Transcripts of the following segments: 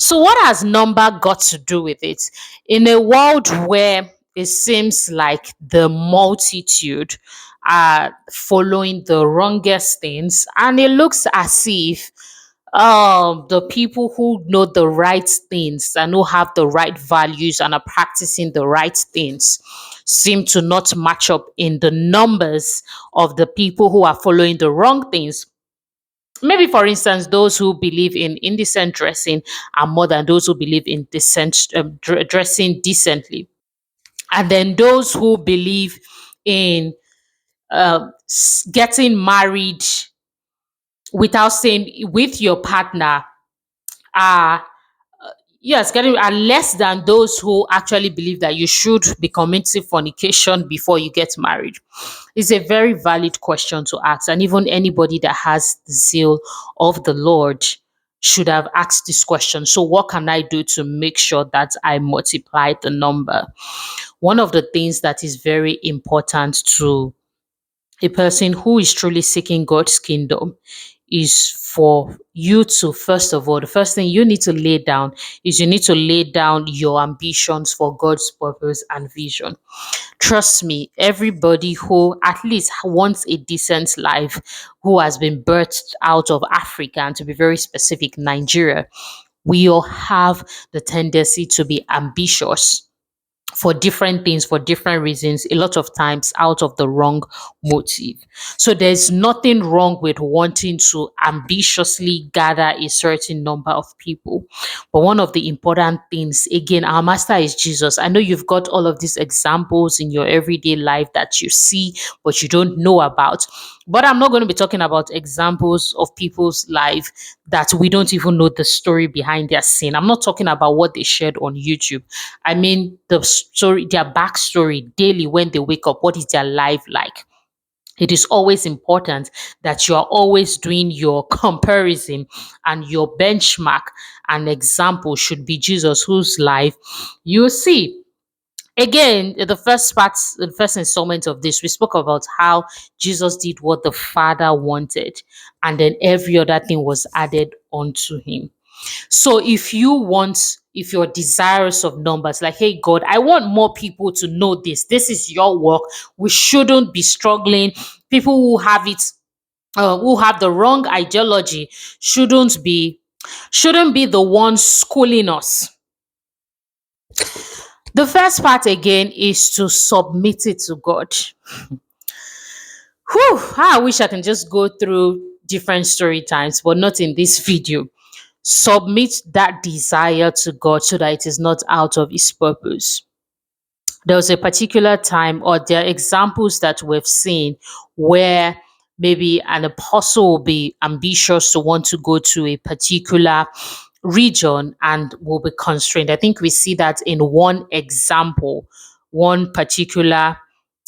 So, what has number got to do with it? In a world where it seems like the multitude are following the wrongest things, and it looks as if the people who know the right things and who have the right values and are practicing the right things seem to not match up in the numbers of the people who are following the wrong things. Maybe, for instance, those who believe in indecent dressing are more than those who believe in dressing decently. And then those who believe in getting married without saying with your partner are, yes, getting are less than those who actually believe that you should be committing fornication before you get married. It's a very valid question to ask, and even anybody that has the zeal of the Lord should have asked this question. So, what can I do to make sure that I multiply the number? One of the things that is very important to a person who is truly seeking God's kingdom is for you to, first of all, the first thing you need to lay down is you need to lay down your ambitions for God's purpose and vision. Trust me, everybody who at least wants a decent life, who has been birthed out of Africa, and to be very specific, Nigeria, we all have the tendency to be ambitious for different things, for different reasons, a lot of times out of the wrong motive. So there's nothing wrong with wanting to ambitiously gather a certain number of people. But one of the important things, again, our master is Jesus. I know you've got all of these examples in your everyday life that you see, but you don't know about. But I'm not going to be talking about examples of people's life that we don't even know the story behind their sin. I'm not talking about what they shared on YouTube. I mean, the story, their backstory daily when they wake up. What is their life like? It is always important that you are always doing your comparison, and your benchmark and example should be Jesus, whose life you see. Again, the first installment of this, we spoke about how Jesus did what the Father wanted, and then every other thing was added onto him. So if you're desirous of numbers, like, hey, God, I want more people to know this. This is your work. We shouldn't be struggling. People who have the wrong ideology shouldn't be the ones schooling us. The first part again is to submit it to God. Whew, I wish I can just go through different story times, but not in this video. Submit that desire to God so that it is not out of His purpose. There was a particular time, or there are examples that we've seen where maybe an apostle will be ambitious to want to go to a particular region and will be constrained. I think we see that in one example, one particular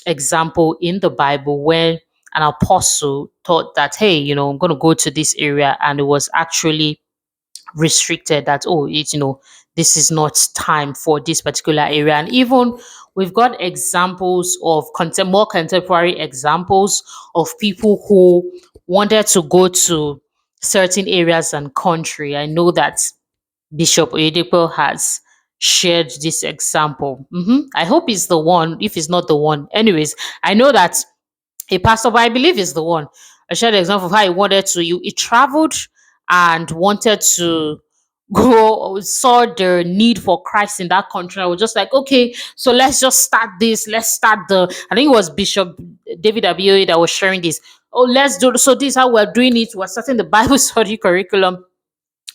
example in the Bible when an apostle thought that, hey, I'm going to go to this area, and it was actually restricted that, oh, this is not time for this particular area. And even we've got examples of more contemporary examples of people who wanted to go to certain areas and country. I know that Bishop Oyedepo has shared this example. I hope it's the one. If it's not the one, anyways, I know that a pastor, but I believe is the one. I shared an example of how he wanted to, he traveled and wanted to go, saw the need for Christ in that country. I was just like, okay, so let's just start this. Let's start I think it was Bishop David W.O.N.D.I.V.A that was sharing this. Oh, let's do, so this is how we're doing it. We're starting the Bible study curriculum.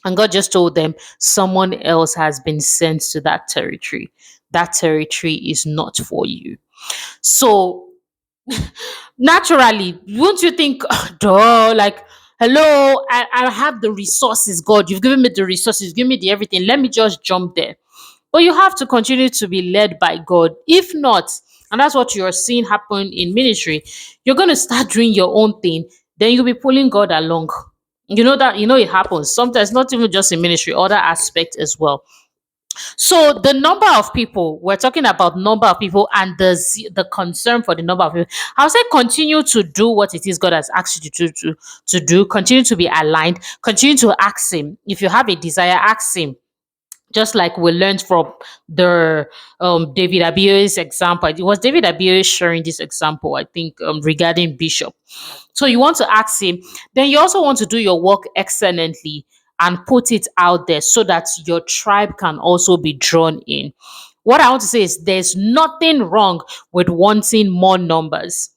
And God just told them someone else has been sent to that territory. That territory is not for you. So naturally, won't you think, duh, like, hello, I have the resources, God, you've given me the resources, give me the everything, let me just jump there. But you have to continue to be led by God. If not, and that's what you're seeing happen in ministry, you're going to start doing your own thing, then you'll be pulling God along. It happens sometimes, not even just in ministry, other aspects as well. So the number of people, we're talking about number of people and the concern for the number of people. I'll say continue to do what it is God has asked you to do. Continue to be aligned. Continue to ask Him. If you have a desire, ask Him. Just like we learned from the David Abiyo's example. It was David Abiyo sharing this example, I think, regarding Bishop. So you want to ask him, then you also want to do your work excellently and put it out there so that your tribe can also be drawn in. What I want to say is there's nothing wrong with wanting more numbers.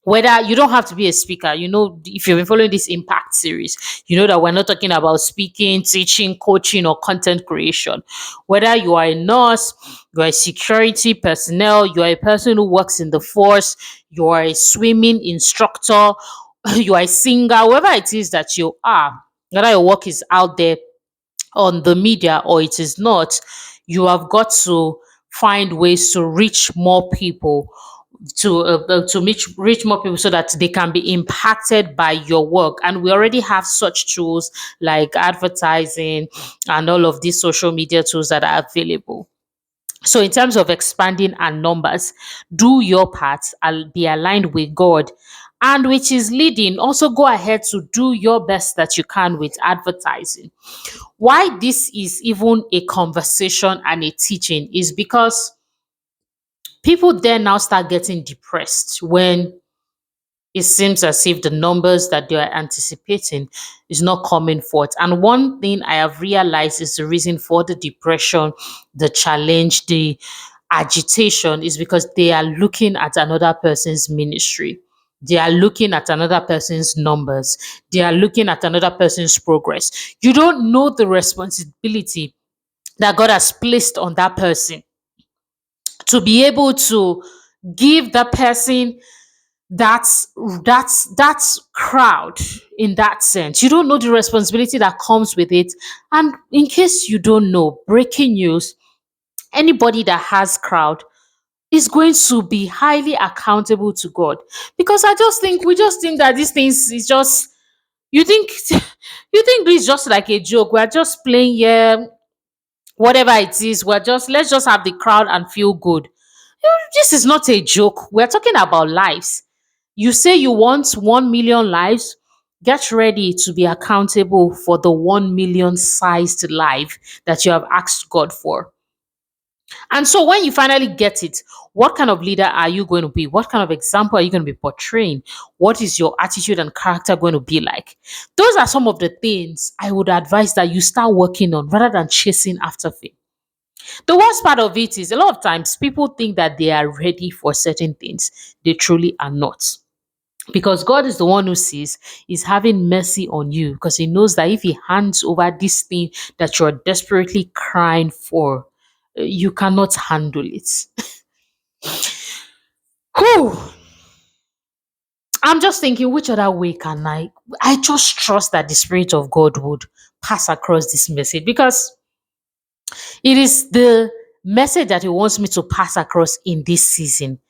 Whether you don't have to be a speaker, if you've been following this impact series, you know that we're not talking about speaking, teaching, coaching, or content creation. Whether you are a nurse, you are a security personnel, you are a person who works in the force, you are a swimming instructor, you are a singer, whoever it is that you are, whether your work is out there on the media or it is not, you have got to find ways to reach more people, to reach more people so that they can be impacted by your work. And we already have such tools like advertising and all of these social media tools that are available. So in terms of expanding our numbers, do your part and be aligned with God and which is leading. Also go ahead to do your best that you can with advertising. Why this is even a conversation and a teaching is because people then now start getting depressed when it seems as if the numbers that they are anticipating is not coming forth. And one thing I have realized is the reason for the depression, the challenge, the agitation is because they are looking at another person's ministry. They are looking at another person's numbers. They are looking at another person's progress. You don't know the responsibility that God has placed on that person to be able to give that person that's that's crowd. In that sense, you don't know the responsibility that comes with it. And in case you don't know, breaking news, anybody that has crowd is going to be highly accountable to God. Because we just think that these things is just, you think you think this is just like a joke. We're just playing, yeah, whatever it is, let's just have the crowd and feel good. This is not a joke. We're talking about lives. You say you want 1 million lives, get ready to be accountable for the 1 million sized life that you have asked God for. And so when you finally get it, what kind of leader are you going to be? What kind of example are you going to be portraying? What is your attitude and character going to be like? Those are some of the things I would advise that you start working on rather than chasing after fame. The worst part of it is a lot of times people think that they are ready for certain things. They truly are not. Because God is the one who sees, is having mercy on you because He knows that if He hands over this thing that you're desperately crying for, you cannot handle it. Whew. I'm just thinking, which other way can I just trust that the Spirit of God would pass across this message because it is the message that He wants me to pass across in this season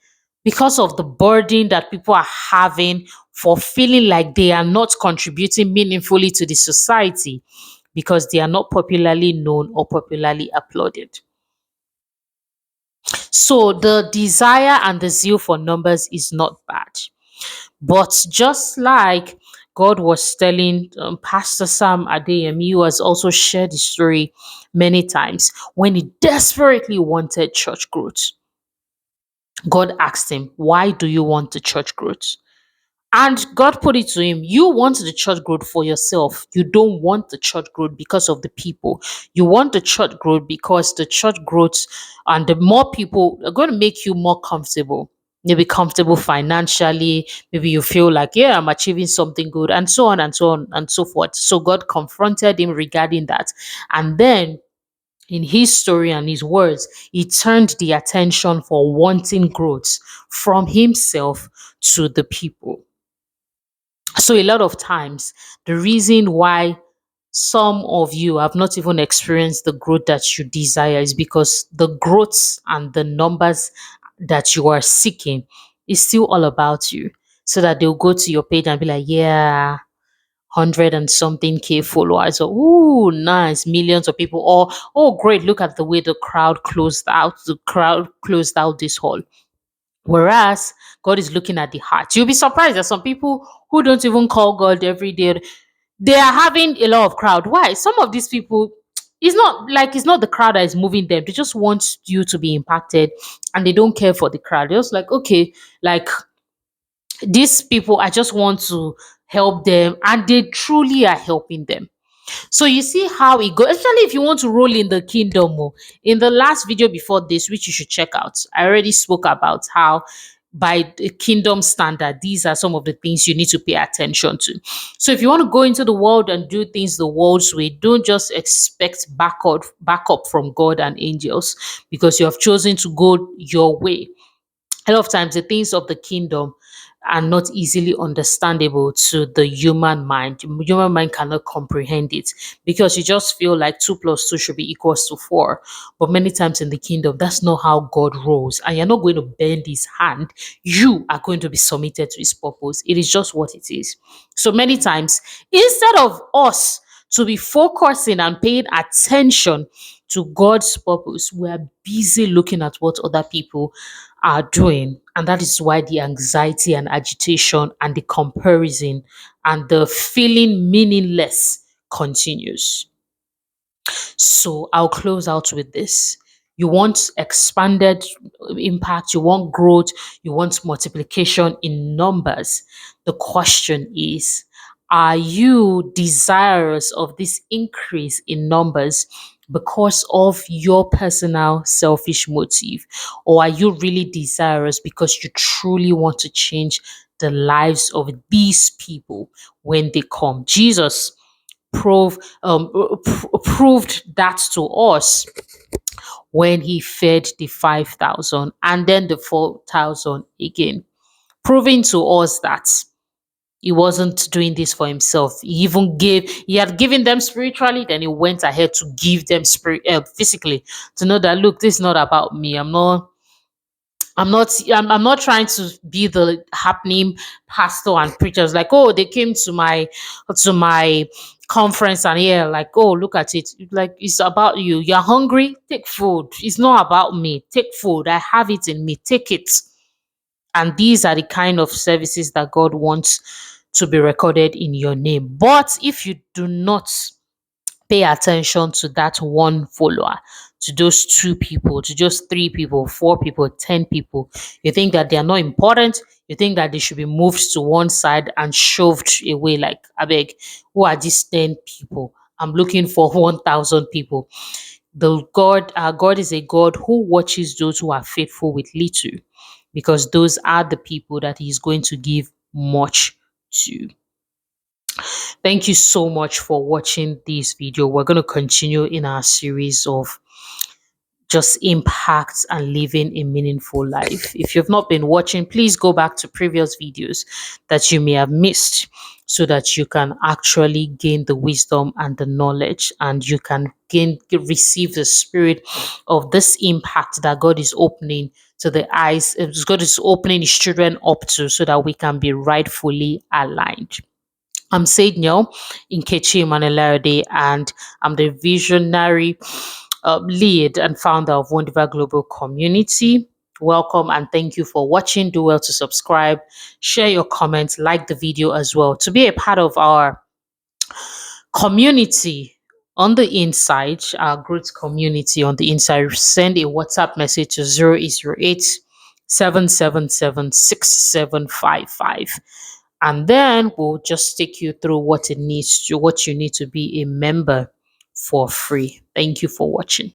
because of the burden that people are having for feeling like they are not contributing meaningfully to the society because they are not popularly known or popularly applauded. So the desire and the zeal for numbers is not bad. But just like God was telling Pastor Sam Adeyemi, who has also shared the story many times, when he desperately wanted church growth, God asked him, "Why do you want the church growth?" And God put it to him, you want the church growth for yourself. You don't want the church growth because of the people. You want the church growth because the church growth and the more people are going to make you more comfortable. Maybe comfortable financially. Maybe you feel like, yeah, I'm achieving something good, and so on and so on and so forth. So God confronted him regarding that. And then in his story and his words, he turned the attention for wanting growth from himself to the people. So a lot of times, the reason why some of you have not even experienced the growth that you desire is because the growth and the numbers that you are seeking is still all about you. So that they'll go to your page and be like, yeah, 100 and something K followers, or ooh, nice, millions of people, or oh, great, look at the way the crowd closed out. The crowd closed out this hall. Whereas God is looking at the heart. You'll be surprised that some people who don't even call God every day, they are having a lot of crowd. Why? Some of these people, it's not the crowd that is moving them. They just want you to be impacted, and they don't care for the crowd. They're just like, okay, like these people, I just want to help them, and they truly are helping them. So you see how it goes, especially if you want to roll in the kingdom. Oh. In the last video before this, which you should check out, I already spoke about how by the kingdom standard, these are some of the things you need to pay attention to. So if you want to go into the world and do things the world's way, don't just expect backup from God and angels because you have chosen to go your way. A lot of times the things of the kingdom are not easily understandable to the human mind. Human mind cannot comprehend it because you just feel like 2 plus 2 should be equals to 4. But many times in the kingdom, that's not how God rolls. And you're not going to bend his hand. You are going to be submitted to his purpose. It is just what it is. So many times, instead of us to be focusing and paying attention to God's purpose, we are busy looking at what other people are doing. And that is why the anxiety and agitation and the comparison and the feeling meaningless continues. So I'll close out with this. You want expanded impact, you want growth, you want multiplication in numbers. The question is, are you desirous of this increase in numbers because of your personal selfish motive? Or are you really desirous because you truly want to change the lives of these people when they come? Jesus proved that to us when he fed the 5,000 and then the 4,000 again, proving to us that he wasn't doing this for himself. He had given them spiritually, then he went ahead to give them physically, to know that, look, this is not about me. I'm not trying to be the happening pastor and preachers like, oh, they came to my conference and yeah, like, oh, look at it. Like, it's about you. You're hungry, take food. It's not about me. Take food. I have it in me. Take it. And these are the kind of services that God wants to be recorded in your name. But if you do not pay attention to that one follower, to those 2 people, to just 3 people, 4 people, 10 people. You think that they are not important. You think that they should be moved to one side and shoved away. Like, I beg, who are these 10 people? I'm looking for 1,000 people. Our God is a God who watches those who are faithful with little, because those are the people that He's going to give much to. Thank you so much for watching this video. We're going to continue in our series of just impact and living a meaningful life. If you've not been watching, please go back to previous videos that you may have missed so that you can actually gain the wisdom and the knowledge, and you can receive the spirit of this impact that God is opening to the eyes. God is opening his children up to, so that we can be rightfully aligned. I'm Sadnyo Nkechi Manularade, and I'm the visionary lead and founder of Wondiva Global Community. Welcome and thank you for watching. Do well to subscribe, share your comments, like the video as well. To be a part of our community on the inside, our growth community on the inside, send a WhatsApp message to 0808 777 6755, and then we'll just take you through what you need to be a member for free. Thank you for watching.